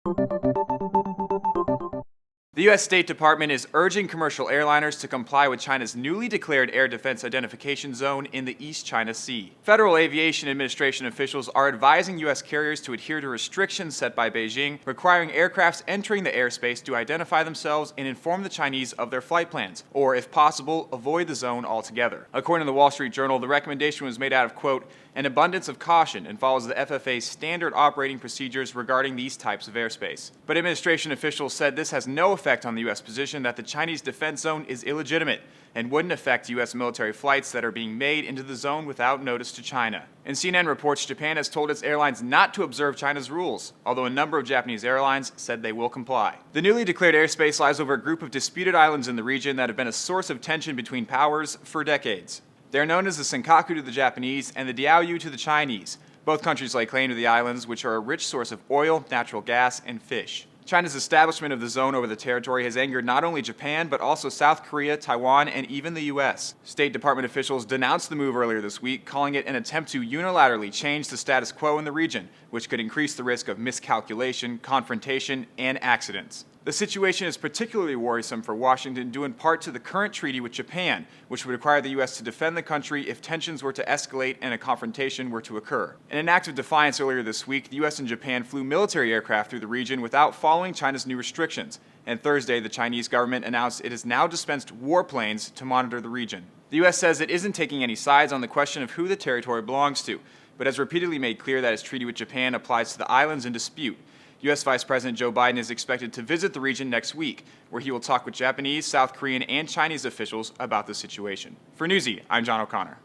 The U.S. State Department is urging commercial airliners to comply with China's newly declared Air Defense Identification Zone in the East China Sea. Federal Aviation Administration officials are advising U.S. carriers to adhere to restrictions set by Beijing, requiring aircrafts entering the airspace to identify themselves and inform the Chinese of their flight plans, or, if possible, avoid the zone altogether. According to the Wall Street Journal, the recommendation was made out of, quote, an abundance of caution and follows the FFA's standard operating procedures regarding these types of airspace. But administration officials said this has no effect on the U.S. position that the Chinese defense zone is illegitimate and wouldn't affect U.S. military flights that are being made into the zone without notice to China. And CNN reports Japan has told its airlines not to observe China's rules, although a number of Japanese airlines said they will comply. The newly declared airspace lies over a group of disputed islands in the region that have been a source of tension between powers for decades. They are known as the Senkaku to the Japanese and the Diaoyu to the Chinese. Both countries lay claim to the islands, which are a rich source of oil, natural gas, and fish. China's establishment of the zone over the territory has angered not only Japan, but also South Korea, Taiwan, and even the U.S. State Department officials denounced the move earlier this week, calling it an attempt to unilaterally change the status quo in the region, which could increase the risk of miscalculation, confrontation, and accidents. The situation is particularly worrisome for Washington due in part to the current treaty with Japan, which would require the U.S. to defend the country if tensions were to escalate and a confrontation were to occur. In an act of defiance earlier this week, the U.S. and Japan flew military aircraft through the region without following China's new restrictions, and Thursday the Chinese government announced it has now dispensed warplanes to monitor the region. The U.S. says it isn't taking any sides on the question of who the territory belongs to, but has repeatedly made clear that its treaty with Japan applies to the islands in dispute. U.S. Vice President Joe Biden is expected to visit the region next week, where he will talk with Japanese, South Korean, and Chinese officials about the situation. For Newsy, I'm John O'Connor.